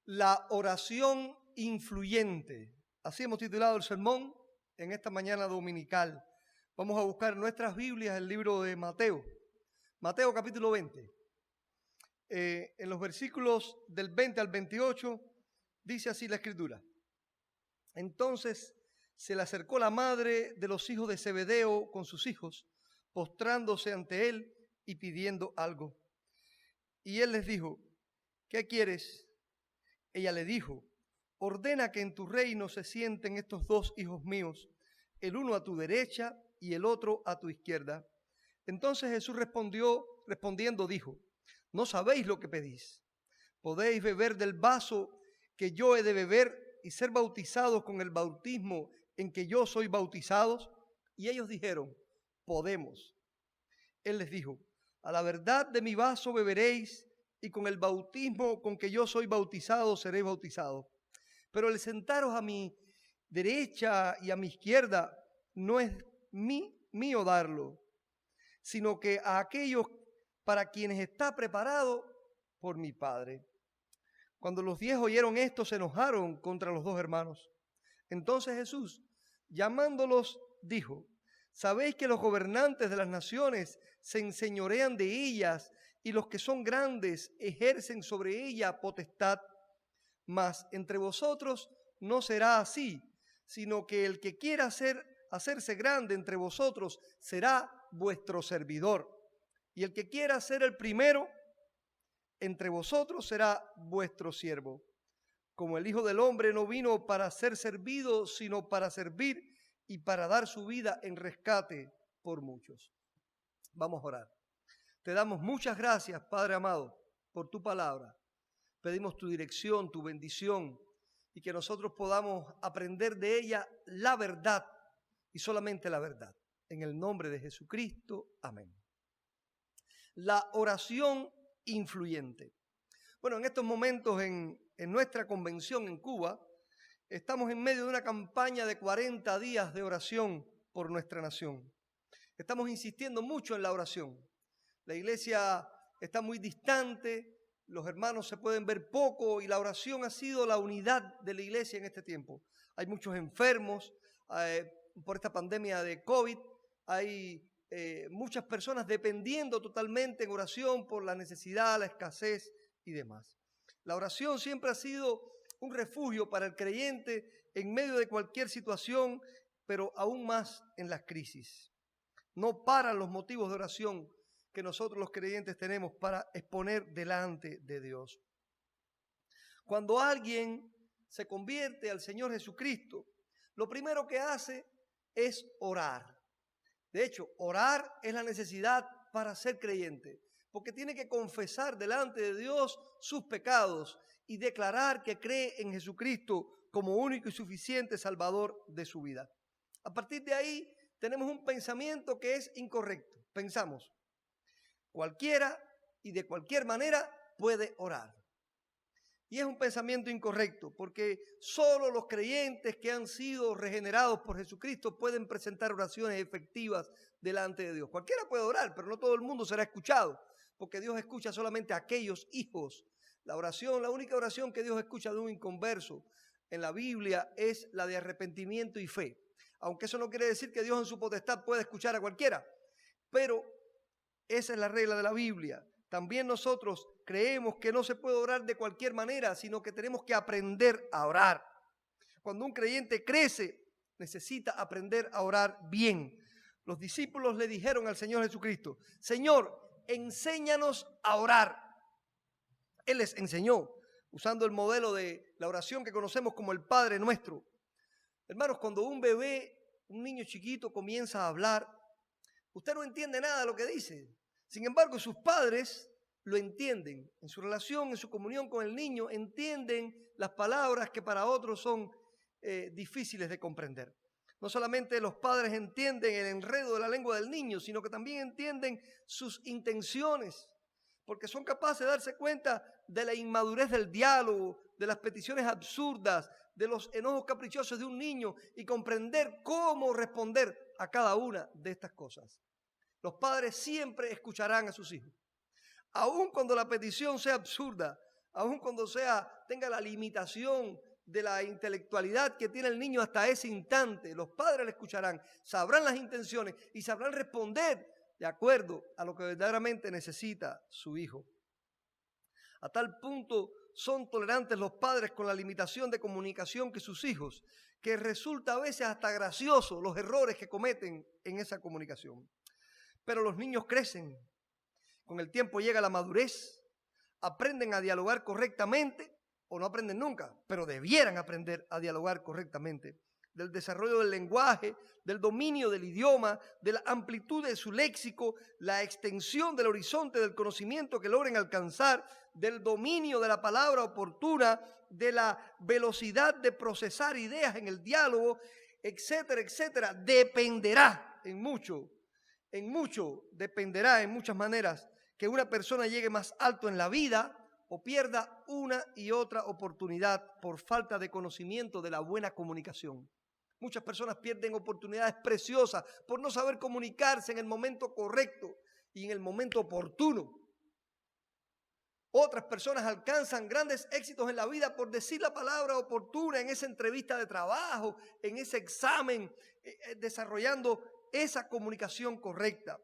La oración influyente. Así hemos titulado el sermón en esta mañana dominical. Vamos a buscar en nuestras Biblias el libro de Mateo. Mateo capítulo 20. En los versículos del 20 al 28 dice así la Escritura. Entonces se le acercó la madre de los hijos de Zebedeo con sus hijos, postrándose ante él y pidiendo algo. Y él les dijo, ¿qué quieres? Ella le dijo, ordena que en tu reino se sienten estos dos hijos míos, el uno a tu derecha y el otro a tu izquierda. Entonces Jesús respondiendo dijo, no sabéis lo que pedís. ¿Podéis beber del vaso que yo he de beber y ser bautizados con el bautismo en que yo soy bautizados? Y ellos dijeron, podemos. Él les dijo, a la verdad de mi vaso beberéis y con el bautismo con que yo soy bautizado seréis bautizados. Pero el sentaros a mi derecha y a mi izquierda no es mío darlo, sino que a aquellos para quienes está preparado por mi Padre. Cuando los 10 oyeron esto, se enojaron contra los dos hermanos. Entonces Jesús, llamándolos, dijo, ¿sabéis que los gobernantes de las naciones se enseñorean de ellas y los que son grandes ejercen sobre ella potestad? Mas entre vosotros no será así, sino que el que quiera hacerse grande entre vosotros será vuestro servidor. Y el que quiera ser el primero entre vosotros será vuestro siervo. Como el Hijo del Hombre no vino para ser servido, sino para servir y para dar su vida en rescate por muchos. Vamos a orar. Te damos muchas gracias, Padre amado, por tu palabra. Pedimos tu dirección, tu bendición, y que nosotros podamos aprender de ella la verdad y solamente la verdad. En el nombre de Jesucristo, amén. La oración influyente. Bueno, en estos momentos en nuestra convención en Cuba, estamos en medio de una campaña de 40 días de oración por nuestra nación. Estamos insistiendo mucho en la oración. La iglesia está muy distante, los hermanos se pueden ver poco y la oración ha sido la unidad de la iglesia en este tiempo. Hay muchos enfermos por esta pandemia de COVID, hay muchas personas dependiendo totalmente en oración por la necesidad, la escasez y demás. La oración siempre ha sido un refugio para el creyente en medio de cualquier situación, pero aún más en las crisis. No paran los motivos de oración que nosotros los creyentes tenemos para exponer delante de Dios. Cuando alguien se convierte al Señor Jesucristo, lo primero que hace es orar. De hecho, orar es la necesidad para ser creyente, porque tiene que confesar delante de Dios sus pecados y declarar que cree en Jesucristo como único y suficiente Salvador de su vida. A partir de ahí tenemos un pensamiento que es incorrecto. Pensamos, cualquiera y de cualquier manera puede orar. Y es un pensamiento incorrecto, porque solo los creyentes que han sido regenerados por Jesucristo pueden presentar oraciones efectivas delante de Dios. Cualquiera puede orar, pero no todo el mundo será escuchado, porque Dios escucha solamente a aquellos hijos. La única oración que Dios escucha de un inconverso en la Biblia es la de arrepentimiento y fe. Aunque eso no quiere decir que Dios en su potestad pueda escuchar a cualquiera, pero esa es la regla de la Biblia. También nosotros creemos que no se puede orar de cualquier manera, sino que tenemos que aprender a orar. Cuando un creyente crece, necesita aprender a orar bien. Los discípulos le dijeron al Señor Jesucristo, Señor, enséñanos a orar. Él les enseñó, usando el modelo de la oración que conocemos como el Padre Nuestro. Hermanos, cuando un bebé, un niño chiquito comienza a hablar, usted no entiende nada de lo que dice. Sin embargo, sus padres lo entienden. En su relación, en su comunión con el niño, entienden las palabras que para otros son difíciles de comprender. No solamente los padres entienden el enredo de la lengua del niño, sino que también entienden sus intenciones, porque son capaces de darse cuenta de la inmadurez del diálogo, de las peticiones absurdas, de los enojos caprichosos de un niño y comprender cómo responder a cada una de estas cosas. Los padres siempre escucharán a sus hijos, aun cuando la petición sea absurda, aun cuando tenga la limitación de la intelectualidad que tiene el niño hasta ese instante, los padres le escucharán, sabrán las intenciones y sabrán responder de acuerdo a lo que verdaderamente necesita su hijo. A tal punto son tolerantes los padres con la limitación de comunicación que sus hijos, que resulta a veces hasta gracioso los errores que cometen en esa comunicación. Pero los niños crecen, con el tiempo llega la madurez, aprenden a dialogar correctamente, o no aprenden nunca, pero debieran aprender a dialogar correctamente, del desarrollo del lenguaje, del dominio del idioma, de la amplitud de su léxico, la extensión del horizonte del conocimiento que logren alcanzar, del dominio de la palabra oportuna, de la velocidad de procesar ideas en el diálogo, etcétera, etcétera. Dependerá en mucho dependerá en muchas maneras que una persona llegue más alto en la vida o pierda una y otra oportunidad por falta de conocimiento de la buena comunicación. Muchas personas pierden oportunidades preciosas por no saber comunicarse en el momento correcto y en el momento oportuno. Otras personas alcanzan grandes éxitos en la vida por decir la palabra oportuna en esa entrevista de trabajo, en ese examen, desarrollando esa comunicación correcta.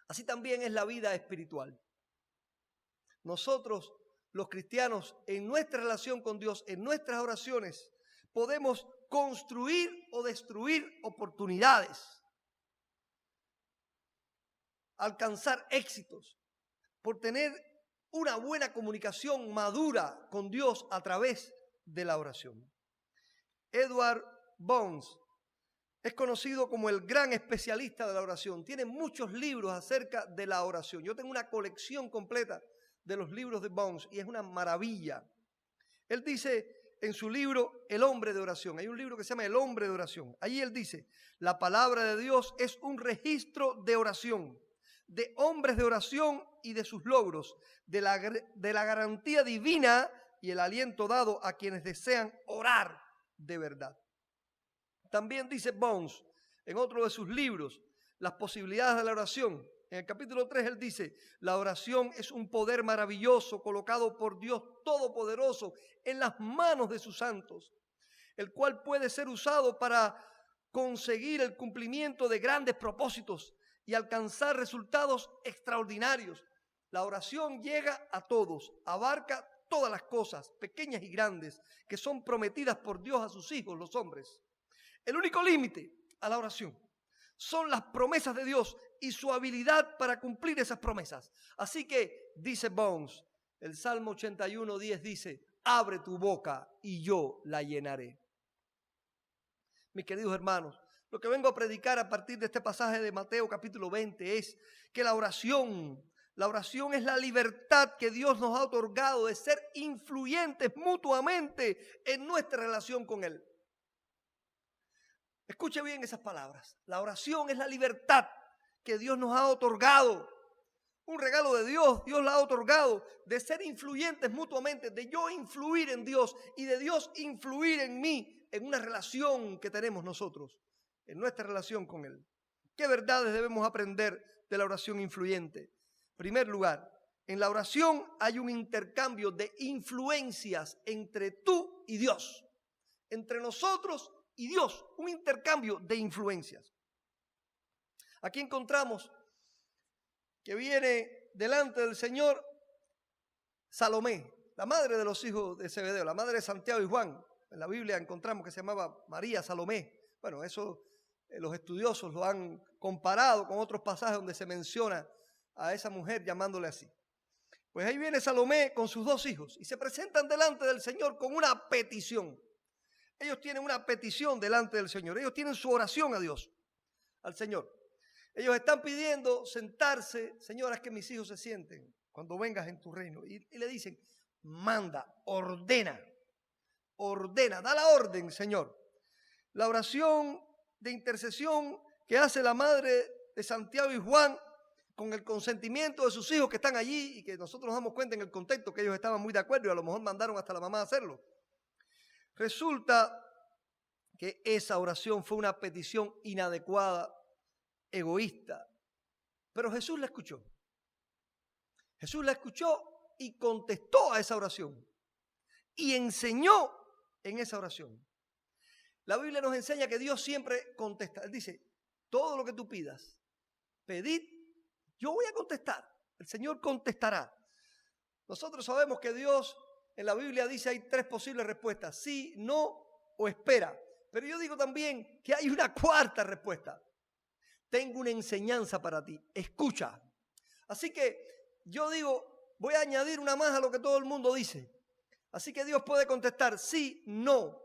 Así también es la vida espiritual. Nosotros, los cristianos, en nuestra relación con Dios, en nuestras oraciones, podemos construir o destruir oportunidades, alcanzar éxitos, por tener una buena comunicación madura con Dios a través de la oración. Edward Bones es conocido como el gran especialista de la oración. Tiene muchos libros acerca de la oración. Yo tengo una colección completa de los libros de Bones y es una maravilla. Él dice en su libro El hombre de oración, hay un libro que se llama El hombre de oración. Allí él dice, la palabra de Dios es un registro de oración, de hombres de oración y de sus logros, de la garantía divina y el aliento dado a quienes desean orar de verdad. También dice Bones, en otro de sus libros, Las posibilidades de la oración, en el capítulo 3 él dice, la oración es un poder maravilloso colocado por Dios Todopoderoso en las manos de sus santos, el cual puede ser usado para conseguir el cumplimiento de grandes propósitos y alcanzar resultados extraordinarios. La oración llega a todos, abarca todas las cosas, pequeñas y grandes, que son prometidas por Dios a sus hijos, los hombres. El único límite a la oración son las promesas de Dios y su habilidad para cumplir esas promesas. Así que, dice Bones, el Salmo 81:10 dice, abre tu boca y yo la llenaré. Mis queridos hermanos, lo que vengo a predicar a partir de este pasaje de Mateo capítulo 20 es que la oración es la libertad que Dios nos ha otorgado de ser influyentes mutuamente en nuestra relación con Él. Escuche bien esas palabras. La oración es la libertad que Dios nos ha otorgado. Un regalo de Dios, Dios la ha otorgado de ser influyentes mutuamente, de yo influir en Dios y de Dios influir en mí, en una relación que tenemos nosotros, en nuestra relación con Él. ¿Qué verdades debemos aprender de la oración influyente? En primer lugar, en la oración hay un intercambio de influencias entre tú y Dios, entre nosotros y Dios, un intercambio de influencias. Aquí encontramos que viene delante del Señor Salomé, la madre de los hijos de Zebedeo, la madre de Santiago y Juan. En la Biblia encontramos que se llamaba María Salomé. Bueno, eso los estudiosos lo han comparado con otros pasajes donde se menciona a esa mujer llamándole así. Pues ahí viene Salomé con sus dos hijos y se presentan delante del Señor con una petición. Ellos tienen una petición delante del Señor. Ellos tienen su oración a Dios, al Señor. Ellos están pidiendo sentarse, Señor, haz que mis hijos se sienten cuando vengas en tu reino. Y le dicen, manda, ordena, da la orden, Señor. La oración de intercesión que hace la madre de Santiago y Juan con el consentimiento de sus hijos que están allí y que nosotros nos damos cuenta en el contexto que ellos estaban muy de acuerdo y a lo mejor mandaron hasta la mamá a hacerlo. Resulta que esa oración fue una petición inadecuada, egoísta, pero Jesús la escuchó. Jesús la escuchó y contestó a esa oración y enseñó en esa oración. La Biblia nos enseña que Dios siempre contesta. Él dice, todo lo que tú pidas, pedid, yo voy a contestar. El Señor contestará. Nosotros sabemos que Dios en la Biblia dice hay 3 posibles respuestas, sí, no o espera. Pero yo digo también que hay una 4ª respuesta. Tengo una enseñanza para ti, escucha. Así que yo digo, voy a añadir una más a lo que todo el mundo dice. Así que Dios puede contestar sí, no,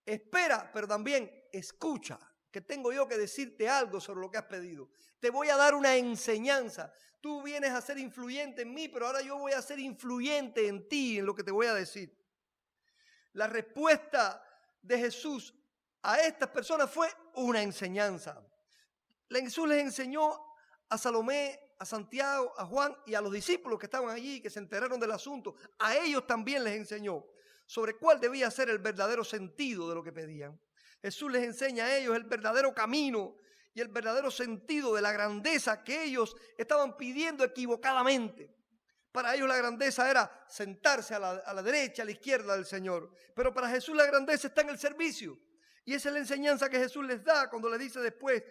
espera, pero también escucha, que tengo yo que decirte algo sobre lo que has pedido. Te voy a dar una enseñanza. Tú vienes a ser influyente en mí, pero ahora yo voy a ser influyente en ti, en lo que te voy a decir. La respuesta de Jesús a estas personas fue una enseñanza. Jesús les enseñó a Salomé, a Santiago, a Juan y a los discípulos que estaban allí, que se enteraron del asunto. A ellos también les enseñó sobre cuál debía ser el verdadero sentido de lo que pedían. Jesús les enseña a ellos el verdadero camino y el verdadero sentido de la grandeza que ellos estaban pidiendo equivocadamente. Para ellos la grandeza era sentarse a la derecha, a la izquierda del Señor. Pero para Jesús la grandeza está en el servicio. Y esa es la enseñanza que Jesús les da cuando le dice después,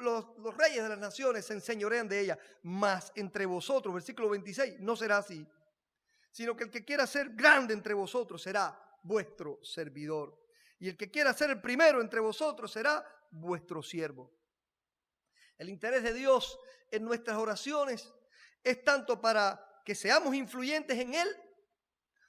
los reyes de las naciones se enseñorean de ella. Mas entre vosotros, versículo 26, no será así. Sino que el que quiera ser grande entre vosotros será vuestro servidor. Y el que quiera ser el primero entre vosotros será vuestro siervo. El interés de Dios en nuestras oraciones es tanto para que seamos influyentes en Él,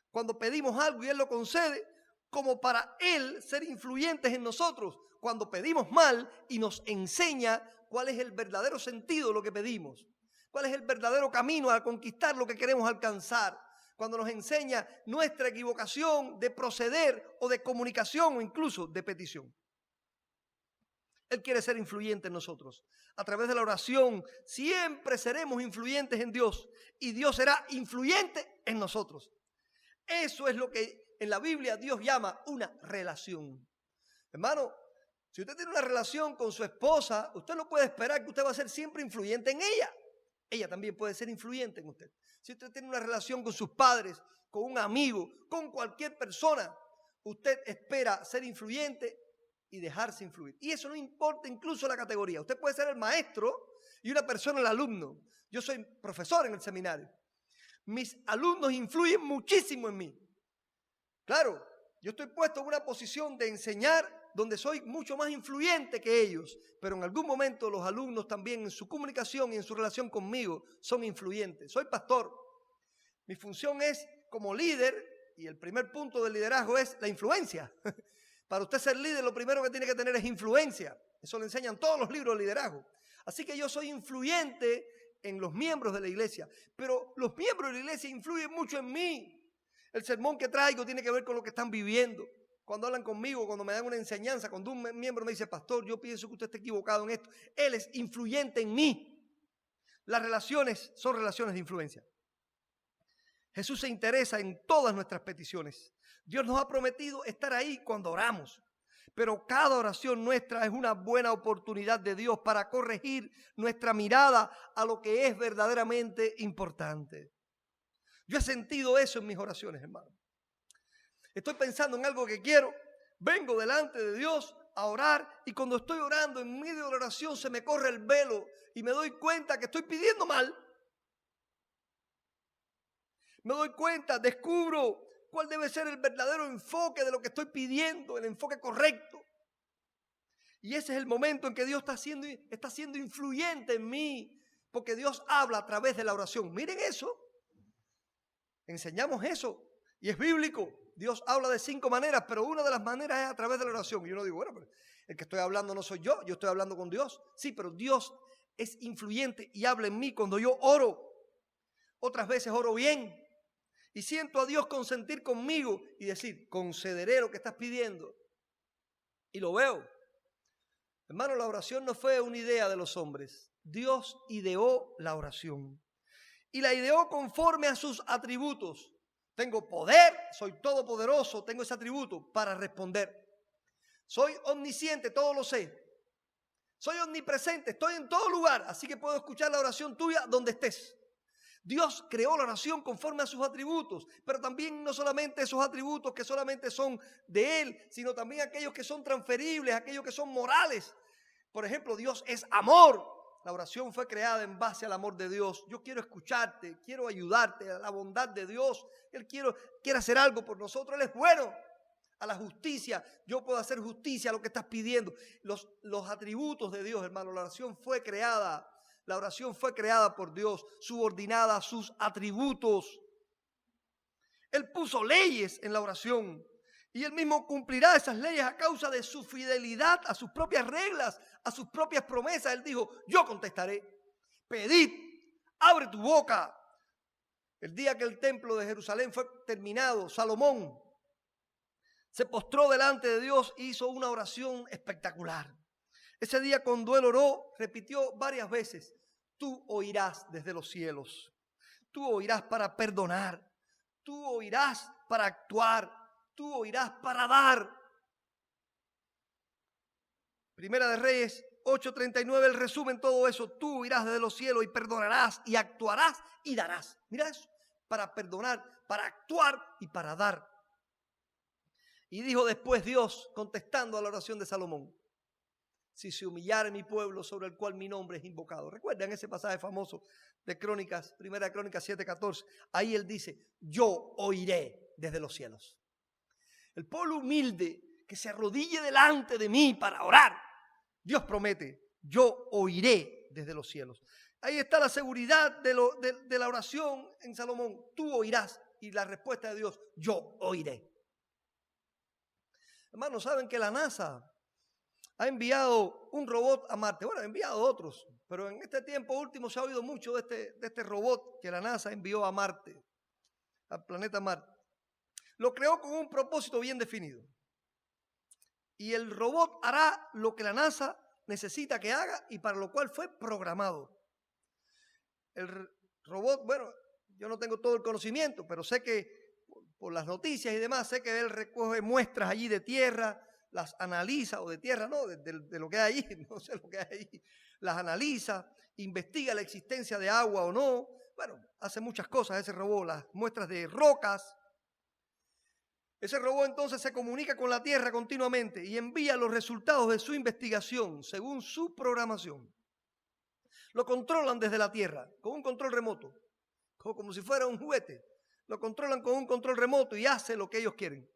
cuando pedimos algo y Él lo concede, como para Él ser influyentes en nosotros, cuando pedimos mal y nos enseña cuál es el verdadero sentido de lo que pedimos, cuál es el verdadero camino a conquistar lo que queremos alcanzar, cuando nos enseña nuestra equivocación de proceder o de comunicación o incluso de petición. Él quiere ser influyente en nosotros. A través de la oración siempre seremos influyentes en Dios y Dios será influyente en nosotros. Eso es lo que en la Biblia Dios llama una relación. Hermano, si usted tiene una relación con su esposa, usted no puede esperar que usted va a ser siempre influyente en ella. Ella también puede ser influyente en usted. Si usted tiene una relación con sus padres, con un amigo, con cualquier persona, usted espera ser influyente y dejarse influir. Y eso no importa incluso la categoría. Usted puede ser el maestro y una persona el alumno. Yo soy profesor en el seminario. Mis alumnos influyen muchísimo en mí. Claro, yo estoy puesto en una posición de enseñar donde soy mucho más influyente que ellos, pero en algún momento los alumnos también en su comunicación y en su relación conmigo son influyentes. Soy pastor. Mi función es como líder, y el primer punto del liderazgo es la influencia. Para usted ser líder, lo primero que tiene que tener es influencia. Eso lo enseñan todos los libros de liderazgo. Así que yo soy influyente en los miembros de la iglesia, pero los miembros de la iglesia influyen mucho en mí. El sermón que traigo tiene que ver con lo que están viviendo. Cuando hablan conmigo, cuando me dan una enseñanza, cuando un miembro me dice, pastor, yo pienso que usted está equivocado en esto, él es influyente en mí. Las relaciones son relaciones de influencia. Jesús se interesa en todas nuestras peticiones. Dios nos ha prometido estar ahí cuando oramos. Pero cada oración nuestra es una buena oportunidad de Dios para corregir nuestra mirada a lo que es verdaderamente importante. Yo he sentido eso en mis oraciones, hermano. Estoy pensando en algo que quiero, vengo delante de Dios a orar y cuando estoy orando en medio de la oración se me corre el velo y me doy cuenta que estoy pidiendo mal. Me doy cuenta, descubro cuál debe ser el verdadero enfoque de lo que estoy pidiendo, el enfoque correcto. Y ese es el momento en que Dios está siendo influyente en mí, porque Dios habla a través de la oración. Miren eso. Enseñamos eso y es bíblico. Dios habla de 5 maneras, pero una de las maneras es a través de la oración. Y yo no digo, bueno, pero el que estoy hablando no soy yo estoy hablando con Dios. Sí, pero Dios es influyente y habla en mí cuando yo oro. Otras veces oro bien y siento a Dios consentir conmigo y decir, concederé lo que estás pidiendo. Y lo veo. Hermano, la oración no fue una idea de los hombres. Dios ideó la oración. Y la ideó conforme a sus atributos. Tengo poder, soy todopoderoso, tengo ese atributo para responder. Soy omnisciente, todo lo sé. Soy omnipresente, estoy en todo lugar, así que puedo escuchar la oración tuya donde estés. Dios creó la oración conforme a sus atributos, pero también no solamente esos atributos que solamente son de Él, sino también aquellos que son transferibles, aquellos que son morales. Por ejemplo, Dios es amor. La oración fue creada en base al amor de Dios. Yo quiero escucharte, quiero ayudarte a la bondad de Dios. Él quiere hacer algo por nosotros. Él es bueno. A la justicia, yo puedo hacer justicia a lo que estás pidiendo. Los atributos de Dios, hermano, la oración fue creada. La oración fue creada por Dios, subordinada a sus atributos. Él puso leyes en la oración y Él mismo cumplirá esas leyes a causa de su fidelidad a sus propias reglas, a sus propias promesas. Él dijo, yo contestaré, pedid, abre tu boca. El día que el templo de Jerusalén fue terminado, Salomón se postró delante de Dios e hizo una oración espectacular. Ese día cuando él oró, repitió varias veces, tú oirás desde los cielos, tú oirás para perdonar, tú oirás para actuar, tú oirás para dar. Primera de Reyes 8:39, el resumen todo eso, tú oirás desde los cielos y perdonarás y actuarás y darás. Mira eso, para perdonar, para actuar y para dar. Y dijo después Dios, contestando a la oración de Salomón, si se humillare mi pueblo sobre el cual mi nombre es invocado. Recuerdan ese pasaje famoso de Crónicas, Primera de Crónicas 7:14. Ahí él dice, yo oiré desde los cielos. El pueblo humilde que se arrodille delante de mí para orar, Dios promete, yo oiré desde los cielos. Ahí está la seguridad de la oración en Salomón. Tú oirás. Y la respuesta de Dios, yo oiré. Hermanos, ¿saben que la NASA ha enviado un robot a Marte? Bueno, ha enviado otros, pero en este tiempo último se ha oído mucho de este robot que la NASA envió a Marte, al planeta Marte. Lo creó con un propósito bien definido. Y el robot hará lo que la NASA necesita que haga y para lo cual fue programado. El robot, bueno, yo no tengo todo el conocimiento, pero sé que por las noticias y demás, sé que él recoge muestras allí de tierra, las analiza, o de tierra no, de lo que hay ahí, no sé lo que hay ahí, las analiza, investiga la existencia de agua o no. Bueno, hace muchas cosas ese robot, las muestras de rocas. Ese robot entonces se comunica con la tierra continuamente y envía los resultados de su investigación según su programación. Lo controlan desde la tierra, con un control remoto, como si fuera un juguete. Lo controlan con un control remoto y hace lo que ellos quieren.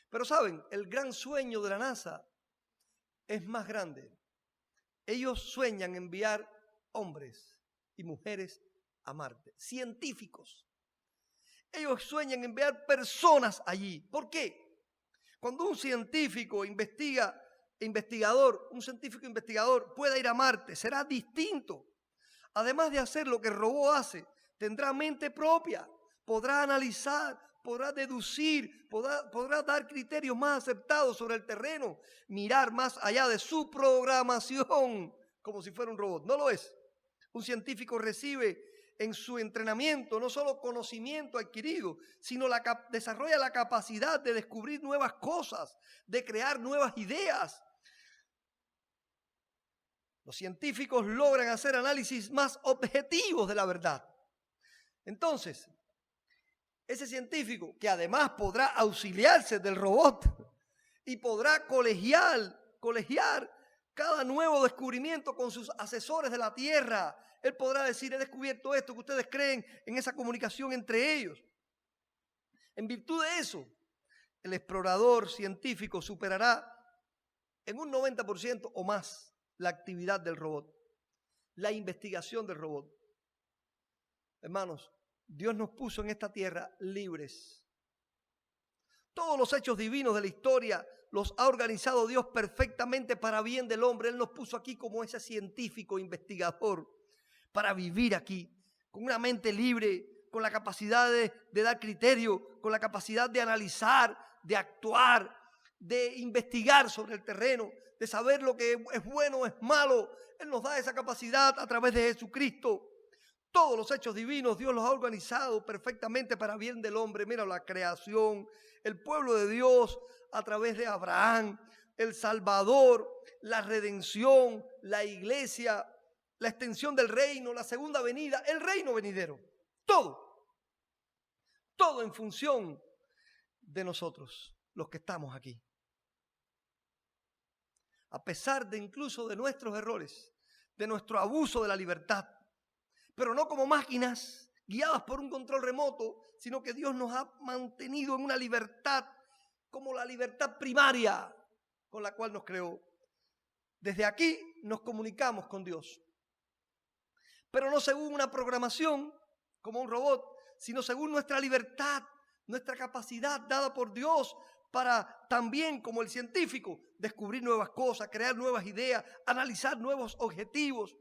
Pero saben, el gran sueño de la NASA es más grande. Ellos sueñan enviar hombres y mujeres a Marte, científicos. Ellos sueñan enviar personas allí. ¿Por qué? Cuando un científico investigador pueda ir a Marte, será distinto. Además de hacer lo que el robot hace, tendrá mente propia, podrá analizar, podrá deducir, podrá dar criterios más aceptados sobre el terreno, mirar más allá de su programación, como si fuera un robot. No lo es. Un científico recibe en su entrenamiento no solo conocimiento adquirido, sino desarrolla la capacidad de descubrir nuevas cosas, de crear nuevas ideas. Los científicos logran hacer análisis más objetivos de la verdad. Entonces, ese científico que además podrá auxiliarse del robot y podrá colegiar cada nuevo descubrimiento con sus asesores de la Tierra. Él podrá decir, he descubierto esto que ustedes creen en esa comunicación entre ellos. En virtud de eso, el explorador científico superará en un 90% o más la actividad del robot, la investigación del robot. Hermanos, Dios nos puso en esta tierra libres. Todos los hechos divinos de la historia los ha organizado Dios perfectamente para bien del hombre. Él nos puso aquí como ese científico investigador para vivir aquí, con una mente libre, con la capacidad de dar criterio, con la capacidad de analizar, de actuar, de investigar sobre el terreno, de saber lo que es bueno o es malo. Él nos da esa capacidad a través de Jesucristo. Todos los hechos divinos Dios los ha organizado perfectamente para bien del hombre. Mira la creación, el pueblo de Dios a través de Abraham, el Salvador, la redención, la iglesia, la extensión del reino, la segunda venida, el reino venidero. Todo en función de nosotros, los que estamos aquí. A pesar de incluso de nuestros errores, de nuestro abuso de la libertad, pero no como máquinas guiadas por un control remoto, sino que Dios nos ha mantenido en una libertad como la libertad primaria con la cual nos creó. Desde aquí nos comunicamos con Dios, pero no según una programación como un robot, sino según nuestra libertad, nuestra capacidad dada por Dios para también, como el científico, descubrir nuevas cosas, crear nuevas ideas, analizar nuevos objetivos,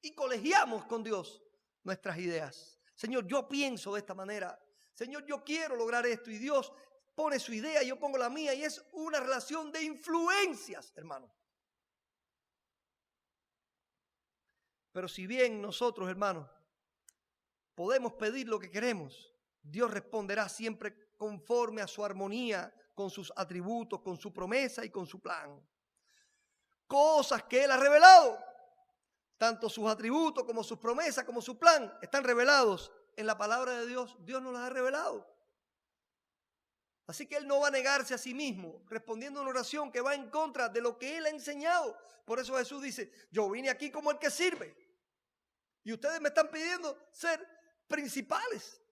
y colegiamos con Dios nuestras ideas. Señor, yo pienso de esta manera. Señor, yo quiero lograr esto, y Dios pone su idea y yo pongo la mía, y es una relación de influencias, hermano. Pero si bien nosotros, hermanos, podemos pedir lo que queremos, Dios responderá siempre conforme a su armonía, con sus atributos, con su promesa y con su plan. Cosas que Él ha revelado, tanto sus atributos como sus promesas, como su plan, están revelados en la palabra de Dios. Dios nos las ha revelado. Así que Él no va a negarse a sí mismo, respondiendo a una oración que va en contra de lo que Él ha enseñado. Por eso Jesús dice, yo vine aquí como el que sirve. Y ustedes me están pidiendo ser principales.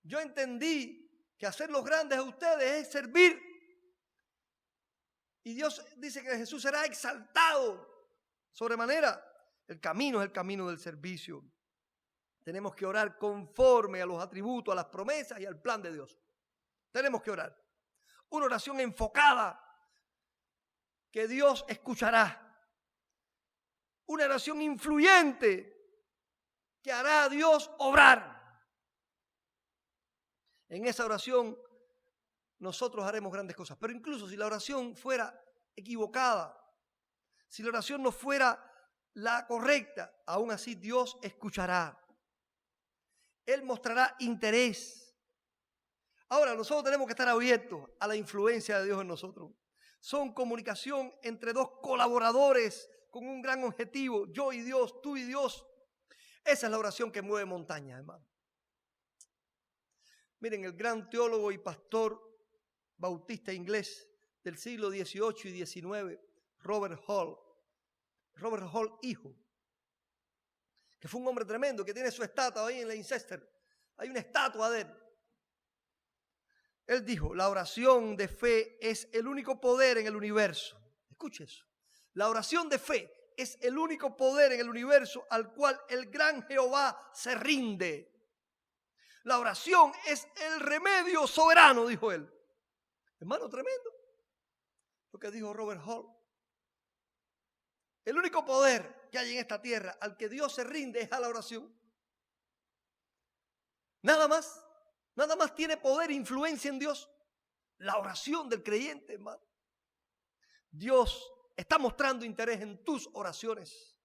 Yo entendí que hacerlos grandes a ustedes es servir. Y Dios dice que Jesús será exaltado sobremanera. El camino es el camino del servicio. Tenemos que orar conforme a los atributos, a las promesas y al plan de Dios. Tenemos que orar. Una oración enfocada que Dios escuchará. Una oración influyente que hará a Dios obrar. En esa oración nosotros haremos grandes cosas. Pero incluso si la oración fuera equivocada, si la oración no fuera la correcta, aún así Dios escuchará. Él mostrará interés. Ahora, nosotros tenemos que estar abiertos a la influencia de Dios en nosotros. Son comunicación entre dos colaboradores con un gran objetivo, yo y Dios, tú y Dios. Esa es la oración que mueve montañas, hermano. Miren, el gran teólogo y pastor bautista inglés del siglo XVIII y XIX, Robert Hall hijo, que fue un hombre tremendo, que tiene su estatua ahí en Leicester. Hay una estatua de él. Él dijo, la oración de fe es el único poder en el universo. Escuche eso. La oración de fe es el único poder en el universo al cual el gran Jehová se rinde. La oración es el remedio soberano, dijo él. Hermano, tremendo lo que dijo Robert Hall. El único poder que hay en esta tierra al que Dios se rinde es a la oración. Nada más tiene poder e influencia en Dios la oración del creyente, hermano. Dios está mostrando interés en tus oraciones.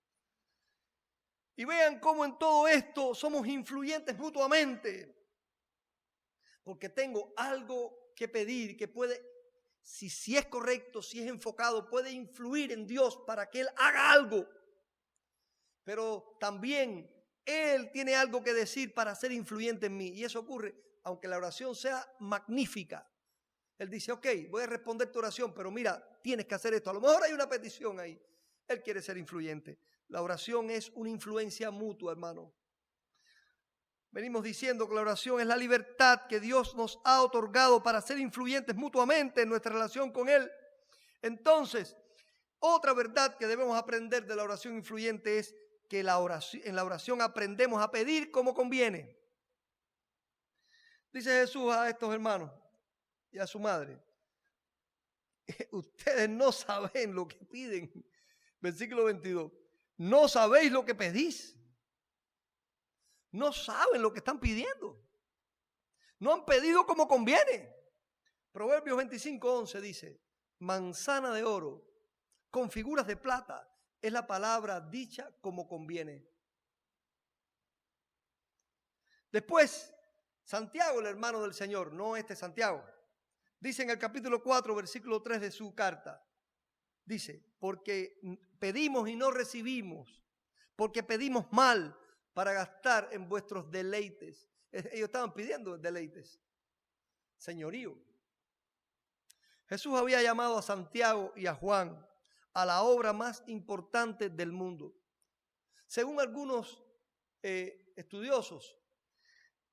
Y vean cómo en todo esto somos influyentes mutuamente. Porque tengo algo que pedir que puede, si es correcto, si es enfocado, puede influir en Dios para que Él haga algo. Pero también Él tiene algo que decir para ser influyente en mí. Y eso ocurre aunque la oración sea magnífica. Él dice, ok, voy a responder tu oración, pero mira, tienes que hacer esto. A lo mejor hay una petición ahí. Él quiere ser influyente. La oración es una influencia mutua, hermano. Venimos diciendo que la oración es la libertad que Dios nos ha otorgado para ser influyentes mutuamente en nuestra relación con Él. Entonces, otra verdad que debemos aprender de la oración influyente es que en la oración aprendemos a pedir como conviene. Dice Jesús a estos hermanos y a su madre, ustedes no saben lo que piden. Versículo 22. No sabéis lo que pedís. No saben lo que están pidiendo. No han pedido como conviene. Proverbios 25:11 dice, manzana de oro con figuras de plata es la palabra dicha como conviene. Después, Santiago, el hermano del Señor, no este Santiago, dice en el capítulo 4, versículo 3 de su carta, dice, porque pedimos y no recibimos, porque pedimos mal para gastar en vuestros deleites. Ellos estaban pidiendo deleites, señorío. Jesús había llamado a Santiago y a Juan a la obra más importante del mundo. Según algunos estudiosos,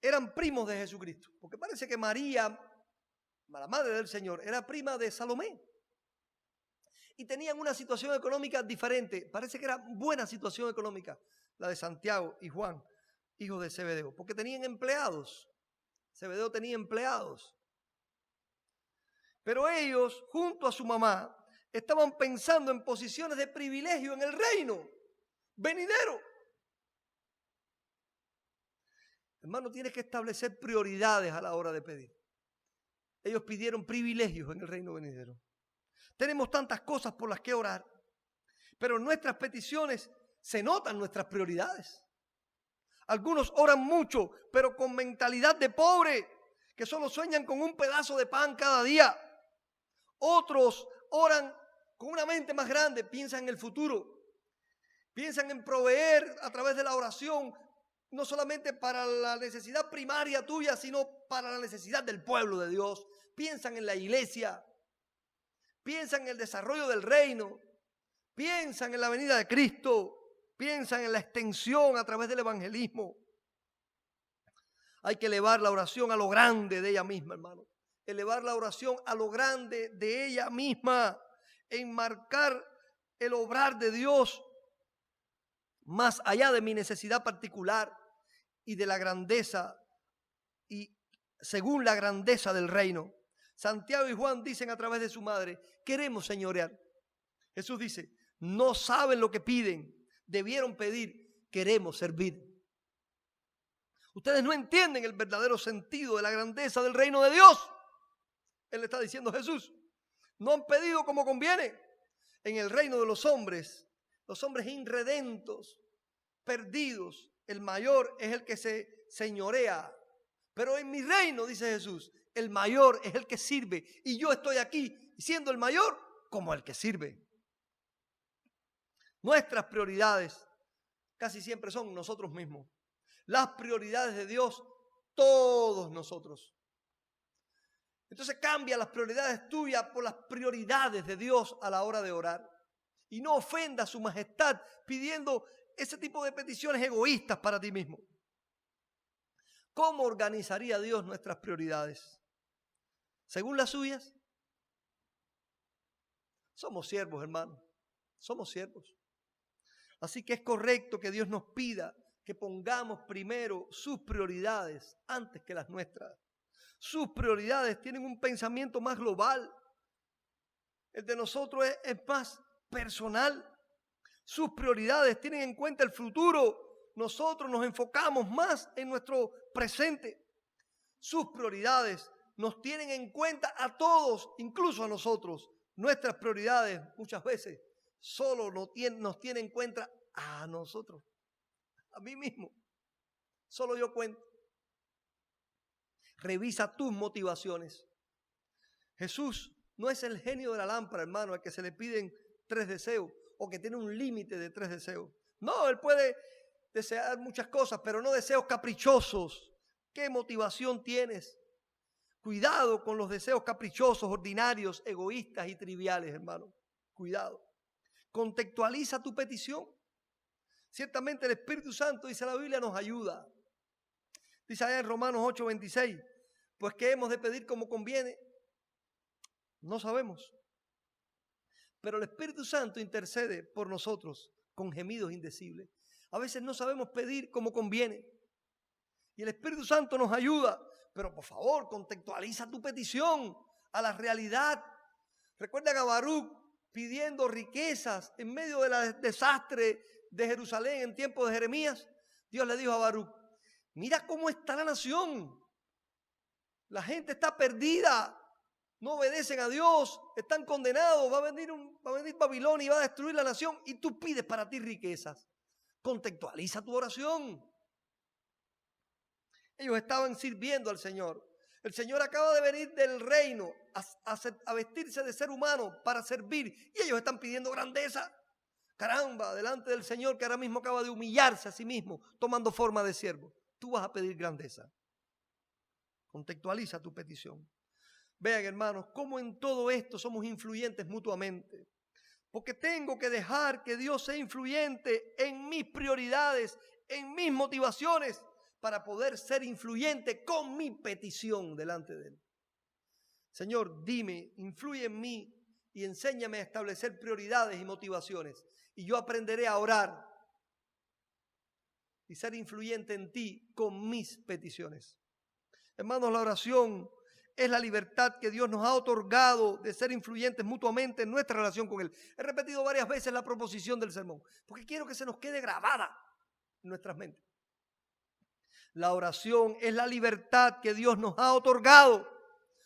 eran primos de Jesucristo, porque parece que María, la madre del Señor, era prima de Salomé. Y tenían una situación económica diferente. Parece que era buena situación económica la de Santiago y Juan, hijos de Zebedeo, porque tenían empleados. Zebedeo tenía empleados. Pero ellos, junto a su mamá, estaban pensando en posiciones de privilegio en el reino venidero. Hermano, tienes que establecer prioridades a la hora de pedir. Ellos pidieron privilegios en el reino venidero. Tenemos tantas cosas por las que orar, pero en nuestras peticiones se notan nuestras prioridades. Algunos oran mucho, pero con mentalidad de pobre, que solo sueñan con un pedazo de pan cada día. Otros oran con una mente más grande, piensan en el futuro, piensan en proveer a través de la oración, no solamente para la necesidad primaria tuya, sino para la necesidad del pueblo de Dios. Piensan en la iglesia, piensan en el desarrollo del reino, piensan en la venida de Cristo, piensan en la extensión a través del evangelismo. Hay que elevar la oración a lo grande de ella misma, hermano. Elevar la oración a lo grande de ella misma, enmarcar el obrar de Dios más allá de mi necesidad particular y de la grandeza y según la grandeza del reino. Santiago y Juan dicen a través de su madre, queremos señorear. Jesús dice, no saben lo que piden, debieron pedir, queremos servir. Ustedes no entienden el verdadero sentido de la grandeza del reino de Dios. Él le está diciendo a Jesús, no han pedido como conviene. En el reino de los hombres irredentos, perdidos, el mayor es el que se señorea. Pero en mi reino, dice Jesús, el mayor es el que sirve. Y yo estoy aquí siendo el mayor como el que sirve. Nuestras prioridades casi siempre son nosotros mismos. Las prioridades de Dios, todos nosotros. Entonces cambia las prioridades tuyas por las prioridades de Dios a la hora de orar. Y no ofenda a su majestad pidiendo ese tipo de peticiones egoístas para ti mismo. ¿Cómo organizaría Dios nuestras prioridades? ¿Según las suyas? Somos siervos, hermano. Somos siervos. Así que es correcto que Dios nos pida que pongamos primero sus prioridades antes que las nuestras. Sus prioridades tienen un pensamiento más global. El de nosotros es más personal. Sus prioridades tienen en cuenta el futuro. Nosotros nos enfocamos más en nuestro presente. Sus prioridades nos tienen en cuenta a todos, incluso a nosotros. Nuestras prioridades muchas veces solo nos tienen en cuenta a nosotros, a mí mismo. Solo yo cuento. Revisa tus motivaciones. Jesús no es el genio de la lámpara, hermano, al que se le piden 3 deseos o que tiene un límite de 3 deseos. No, Él puede desear muchas cosas, pero no deseos caprichosos. ¿Qué motivación tienes? Cuidado con los deseos caprichosos, ordinarios, egoístas y triviales, hermano. Cuidado. Contextualiza tu petición. Ciertamente el Espíritu Santo, dice la Biblia, nos ayuda. Dice allá en Romanos 8:26, pues ¿qué hemos de pedir como conviene? No sabemos. Pero el Espíritu Santo intercede por nosotros con gemidos indecibles. A veces no sabemos pedir como conviene. Y el Espíritu Santo nos ayuda. Pero por favor, contextualiza tu petición a la realidad. Recuerdan a Baruc pidiendo riquezas en medio del desastre de Jerusalén en tiempos de Jeremías. Dios le dijo a Baruc, mira cómo está la nación. La gente está perdida. No obedecen a Dios. Están condenados. Va a venir Babilonia y va a destruir la nación. Y tú pides para ti riquezas. Contextualiza tu oración. Ellos estaban sirviendo al Señor. El Señor acaba de venir del reino a vestirse de ser humano para servir. Y ellos están pidiendo grandeza. Caramba, delante del Señor que ahora mismo acaba de humillarse a sí mismo, tomando forma de siervo. Tú vas a pedir grandeza. Contextualiza tu petición. Vean, hermanos, cómo en todo esto somos influyentes mutuamente. Porque tengo que dejar que Dios sea influyente en mis prioridades, en mis motivaciones, para poder ser influyente con mi petición delante de Él. Señor, dime, influye en mí y enséñame a establecer prioridades y motivaciones. Y yo aprenderé a orar y ser influyente en ti con mis peticiones. Hermanos, la oración es la libertad que Dios nos ha otorgado de ser influyentes mutuamente en nuestra relación con Él. He repetido varias veces la proposición del sermón, porque quiero que se nos quede grabada en nuestras mentes. La oración es la libertad que Dios nos ha otorgado.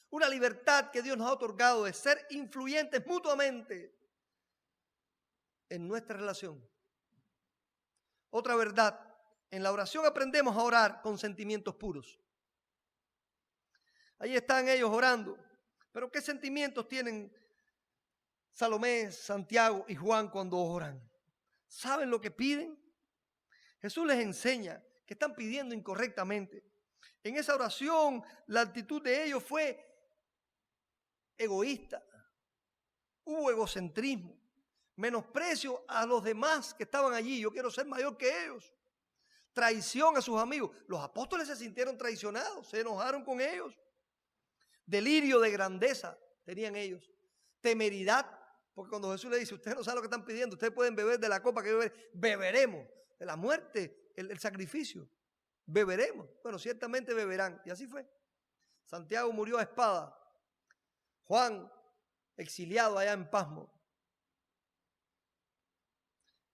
Una libertad que Dios nos ha otorgado de ser influyentes mutuamente en nuestra relación. Otra verdad, en la oración aprendemos a orar con sentimientos puros. Ahí están ellos orando. Pero ¿qué sentimientos tienen Salomé, Santiago y Juan cuando oran? ¿Saben lo que piden? Jesús les enseña que están pidiendo incorrectamente. En esa oración, la actitud de ellos fue egoísta. Hubo egocentrismo, menosprecio a los demás que estaban allí. Yo quiero ser mayor que ellos. Traición a sus amigos. Los apóstoles se sintieron traicionados, se enojaron con ellos. Delirio de grandeza tenían ellos. Temeridad, porque cuando Jesús le dice, ustedes no saben lo que están pidiendo, ustedes pueden beber de la copa que beberemos, de la muerte, el sacrificio, beberemos. Bueno, ciertamente beberán, y así fue. Santiago murió a espada, Juan exiliado allá en Pasmo.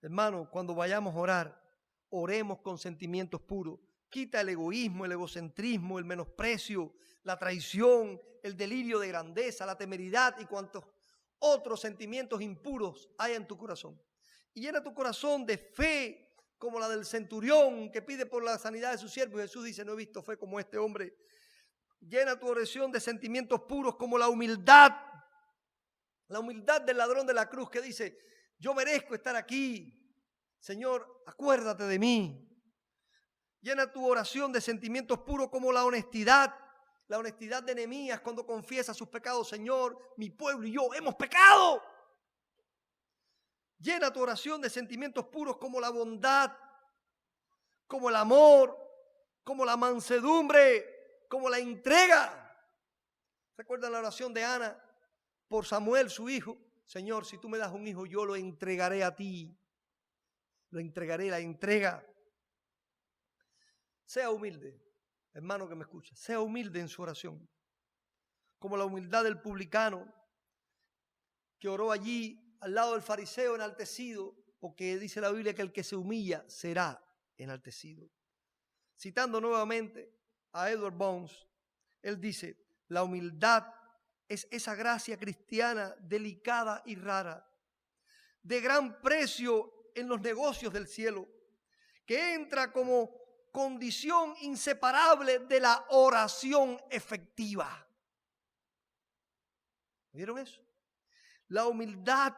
Hermano, cuando vayamos a orar, oremos con sentimientos puros. Quita el egoísmo, el egocentrismo, el menosprecio, la traición, el delirio de grandeza, la temeridad y cuantos otros sentimientos impuros hay en tu corazón. Y llena tu corazón de fe como la del centurión que pide por la sanidad de su siervo. Y Jesús dice, no he visto fe como este hombre. Llena tu oración de sentimientos puros como la humildad del ladrón de la cruz que dice, yo merezco estar aquí. Señor, acuérdate de mí. Llena tu oración de sentimientos puros como la honestidad de Nehemías cuando confiesa sus pecados. Señor, mi pueblo y yo hemos pecado. Llena tu oración de sentimientos puros como la bondad, como el amor, como la mansedumbre, como la entrega. ¿Recuerdan la oración de Ana por Samuel, su hijo? Señor, si tú me das un hijo, yo lo entregaré a ti. Lo entregaré, la entrega. Sea humilde, hermano que me escucha, sea humilde en su oración, como la humildad del publicano que oró allí al lado del fariseo enaltecido, porque dice la Biblia que el que se humilla será enaltecido. Citando nuevamente a Edward Bones, él dice, la humildad es esa gracia cristiana delicada y rara, de gran precio en los negocios del cielo, que entra como condición inseparable de la oración efectiva. ¿Vieron eso? La humildad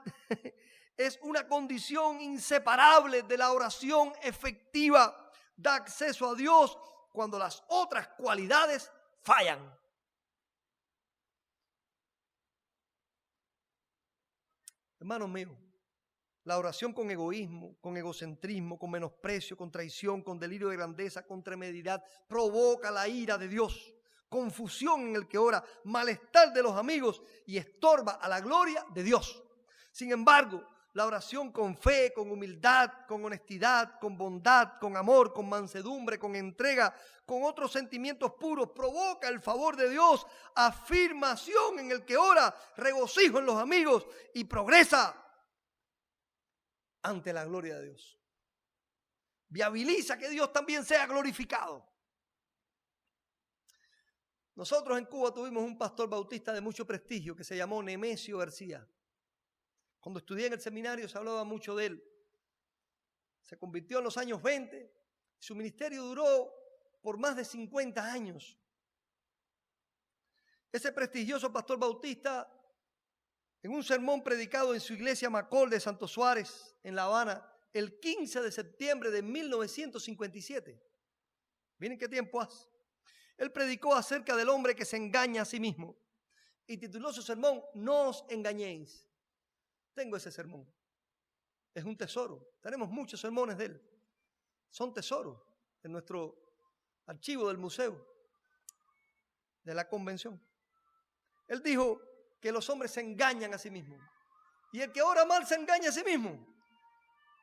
es una condición inseparable de la oración efectiva. Da acceso a Dios cuando las otras cualidades fallan. Hermanos míos, la oración con egoísmo, con egocentrismo, con menosprecio, con traición, con delirio de grandeza, con temeridad, provoca la ira de Dios, confusión en el que ora, malestar de los amigos y estorba a la gloria de Dios. Sin embargo, la oración con fe, con humildad, con honestidad, con bondad, con amor, con mansedumbre, con entrega, con otros sentimientos puros, provoca el favor de Dios, afirmación en el que ora, regocijo en los amigos y progresa ante la gloria de Dios. Viabiliza que Dios también sea glorificado. Nosotros en Cuba tuvimos un pastor bautista de mucho prestigio que se llamó Nemesio García. Cuando estudié en el seminario se hablaba mucho de él. Se convirtió en los años 20. Su ministerio duró por más de 50 años. Ese prestigioso pastor bautista en un sermón predicado en su iglesia Macol de Santo Suárez, en La Habana, el 15 de septiembre de 1957. Miren qué tiempo hace. Él predicó acerca del hombre que se engaña a sí mismo y tituló su sermón, No os engañéis. Tengo ese sermón. Es un tesoro. Tenemos muchos sermones de él. Son tesoros en nuestro archivo del museo de la convención. Él dijo que los hombres se engañan a sí mismos. Y el que ora mal se engaña a sí mismo.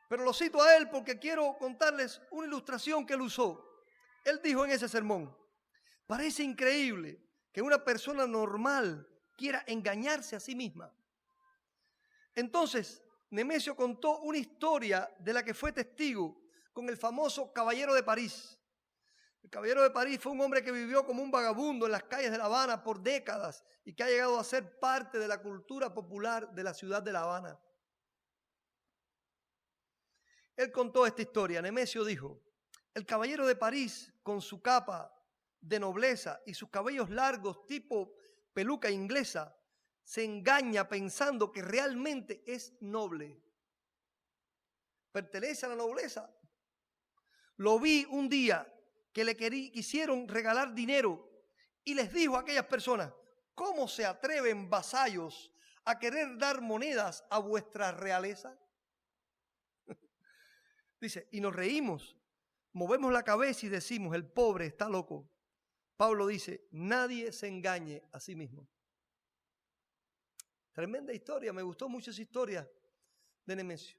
Pero lo cito a él porque quiero contarles una ilustración que él usó. Él dijo en ese sermón, parece increíble que una persona normal quiera engañarse a sí misma. Entonces, Nemesio contó una historia de la que fue testigo con el famoso Caballero de París. El Caballero de París fue un hombre que vivió como un vagabundo en las calles de La Habana por décadas y que ha llegado a ser parte de la cultura popular de la ciudad de La Habana. Él contó esta historia. Nemesio dijo, el Caballero de París, con su capa de nobleza y sus cabellos largos tipo peluca inglesa, se engaña pensando que realmente es noble. Pertenece a la nobleza. Lo vi un día que le quisieron regalar dinero y les dijo a aquellas personas, ¿cómo se atreven vasallos a querer dar monedas a vuestra realeza? Dice, y nos reímos, movemos la cabeza y decimos, el pobre está loco. Pablo dice, nadie se engañe a sí mismo. Tremenda historia, me gustó mucho esa historia de Nemesio.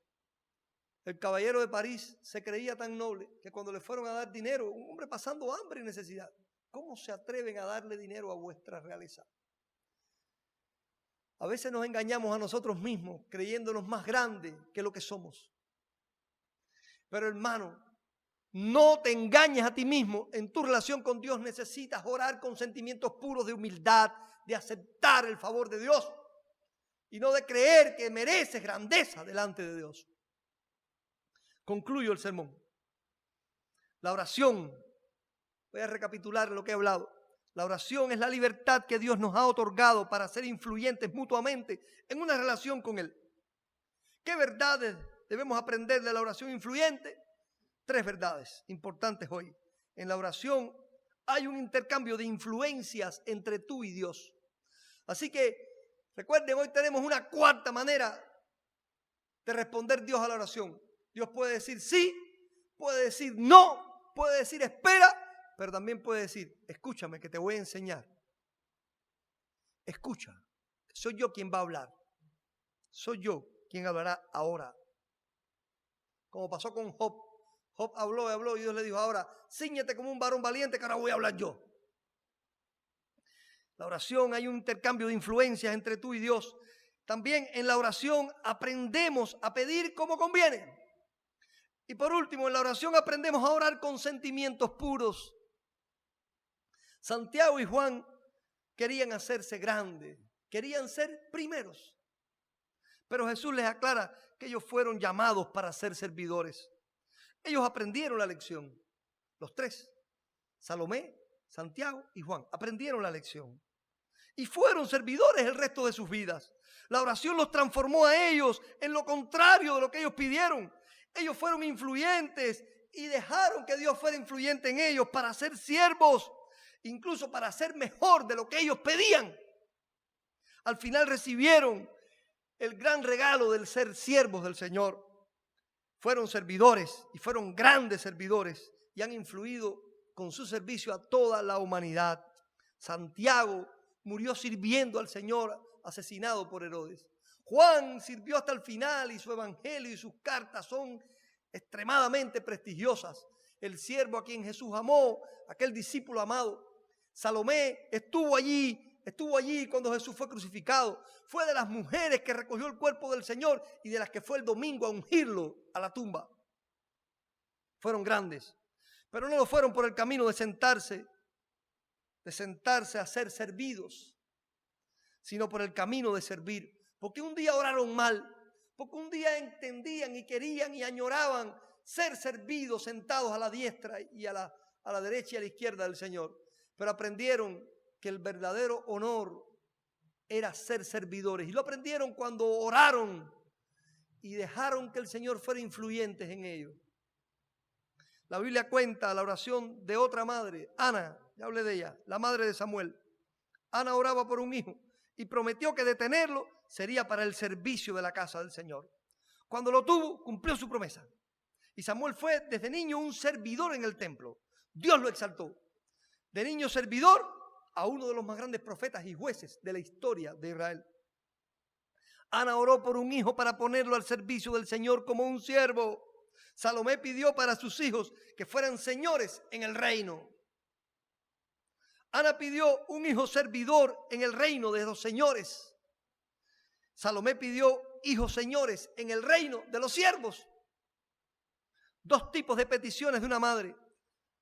El Caballero de París se creía tan noble que cuando le fueron a dar dinero, un hombre pasando hambre y necesidad, ¿cómo se atreven a darle dinero a vuestra realeza? A veces nos engañamos a nosotros mismos creyéndonos más grandes que lo que somos. Pero hermano, no te engañes a ti mismo. En tu relación con Dios necesitas orar con sentimientos puros de humildad, de aceptar el favor de Dios y no de creer que mereces grandeza delante de Dios. Concluyo el sermón. La oración, voy a recapitular lo que he hablado. La oración es la libertad que Dios nos ha otorgado para ser influyentes mutuamente en una relación con Él. ¿Qué verdades debemos aprender de la oración influyente? 3 verdades importantes hoy. En la oración hay un intercambio de influencias entre tú y Dios. Así que recuerden, hoy tenemos una 4ª manera de responder Dios a la oración. Dios puede decir sí, puede decir no, puede decir espera, pero también puede decir, escúchame que te voy a enseñar. Escucha, soy yo quien va a hablar. Soy yo quien hablará ahora. Como pasó con Job. Job habló y Dios le dijo, ahora, cíñete como un varón valiente que ahora voy a hablar yo. La oración, hay un intercambio de influencias entre tú y Dios. También en la oración aprendemos a pedir como conviene. Y por último, en la oración aprendemos a orar con sentimientos puros. Santiago y Juan querían hacerse grandes, querían ser primeros. Pero Jesús les aclara que ellos fueron llamados para ser servidores. Ellos aprendieron la lección. Los 3, Salomé, Santiago y Juan, aprendieron la lección. Y fueron servidores el resto de sus vidas. La oración los transformó a ellos en lo contrario de lo que ellos pidieron. Ellos fueron influyentes y dejaron que Dios fuera influyente en ellos para ser siervos, incluso para ser mejor de lo que ellos pedían. Al final recibieron el gran regalo del ser siervos del Señor. Fueron servidores y fueron grandes servidores y han influido con su servicio a toda la humanidad. Santiago murió sirviendo al Señor, asesinado por Herodes. Juan sirvió hasta el final y su evangelio y sus cartas son extremadamente prestigiosas. El siervo a quien Jesús amó, aquel discípulo amado. Salomé estuvo allí cuando Jesús fue crucificado. Fue de las mujeres que recogió el cuerpo del Señor y de las que fue el domingo a ungirlo a la tumba. Fueron grandes, pero no lo fueron por el camino de sentarse a ser servidos, sino por el camino de servir. Porque un día oraron mal, porque un día entendían y querían y añoraban ser servidos sentados a la diestra y a la derecha y a la izquierda del Señor. Pero aprendieron que el verdadero honor era ser servidores. Y lo aprendieron cuando oraron y dejaron que el Señor fuera influyente en ellos. La Biblia cuenta la oración de otra madre, Ana, ya hablé de ella, la madre de Samuel. Ana oraba por un hijo y prometió que de tenerlo sería para el servicio de la casa del Señor. Cuando lo tuvo, cumplió su promesa. Y Samuel fue desde niño un servidor en el templo. Dios lo exaltó. De niño servidor a uno de los más grandes profetas y jueces de la historia de Israel. Ana oró por un hijo para ponerlo al servicio del Señor como un siervo. Salomé pidió para sus hijos que fueran señores en el reino. Ana pidió un hijo servidor en el reino de los señores. Salomé pidió hijos señores en el reino de los siervos. Dos tipos de peticiones de una madre.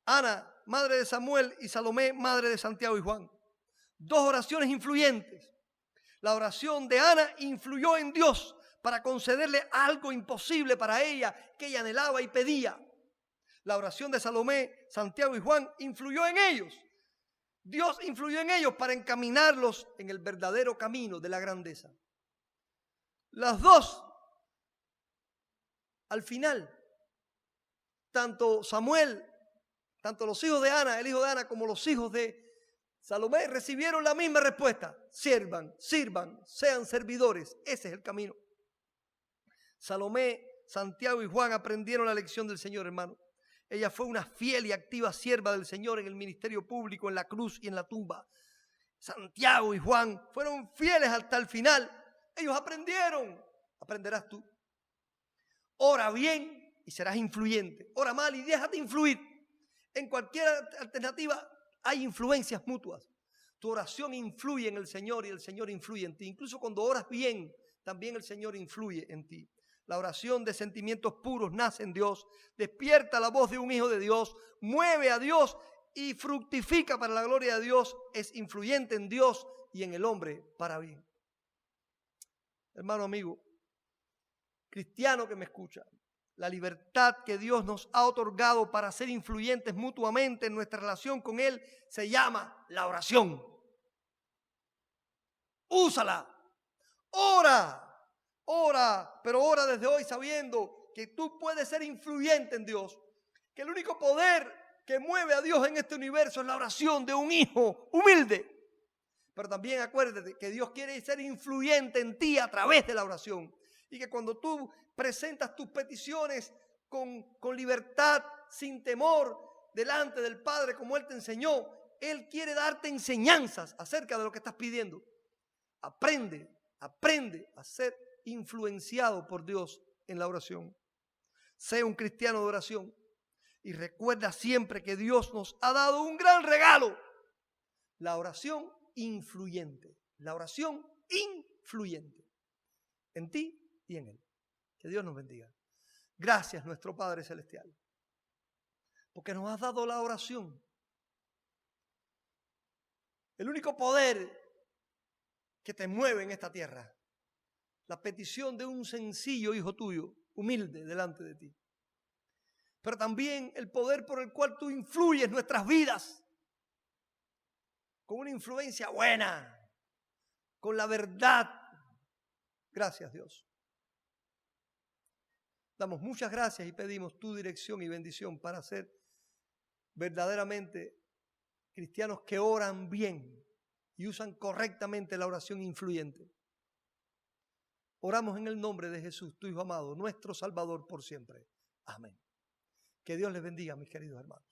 Ana, madre de Samuel, y Salomé, madre de Santiago y Juan. Dos oraciones influyentes. La oración de Ana influyó en Dios para concederle algo imposible para ella, que ella anhelaba y pedía. La oración de Salomé, Santiago y Juan influyó en ellos. Dios influyó en ellos para encaminarlos en el verdadero camino de la grandeza. Las dos, al final, tanto Samuel, tanto los hijos de Ana, el hijo de Ana, como los hijos de Salomé recibieron la misma respuesta. Sirvan, sean servidores. Ese es el camino. Salomé, Santiago y Juan aprendieron la lección del Señor, hermano. Ella fue una fiel y activa sierva del Señor en el ministerio público, en la cruz y en la tumba. Santiago y Juan fueron fieles hasta el final. Ellos aprendieron. Aprenderás tú. Ora bien y serás influyente. Ora mal y déjate influir. En cualquier alternativa hay influencias mutuas. Tu oración influye en el Señor y el Señor influye en ti. Incluso cuando oras bien, también el Señor influye en ti. La oración de sentimientos puros nace en Dios, despierta la voz de un hijo de Dios, mueve a Dios y fructifica para la gloria de Dios. Es influyente en Dios y en el hombre para bien. Hermano amigo, cristiano que me escucha, la libertad que Dios nos ha otorgado para ser influyentes mutuamente en nuestra relación con Él se llama la oración. Úsala, ora. Ora, pero ora desde hoy sabiendo que tú puedes ser influyente en Dios. Que el único poder que mueve a Dios en este universo es la oración de un hijo humilde. Pero también acuérdate que Dios quiere ser influyente en ti a través de la oración. Y que cuando tú presentas tus peticiones con libertad, sin temor, delante del Padre como Él te enseñó, Él quiere darte enseñanzas acerca de lo que estás pidiendo. Aprende a ser influenciado por Dios en la oración. Sé un cristiano de oración y recuerda siempre que Dios nos ha dado un gran regalo. La oración influyente. La oración influyente en ti y en Él. Que Dios nos bendiga. Gracias, nuestro Padre Celestial, porque nos has dado la oración. El único poder que te mueve en esta tierra. La petición de un sencillo hijo tuyo, humilde delante de ti. Pero también el poder por el cual tú influyes nuestras vidas. Con una influencia buena. Con la verdad. Gracias, Dios. Damos muchas gracias y pedimos tu dirección y bendición para ser verdaderamente cristianos que oran bien y usan correctamente la oración influyente. Oramos en el nombre de Jesús, tu Hijo amado, nuestro Salvador por siempre. Amén. Que Dios les bendiga, mis queridos hermanos.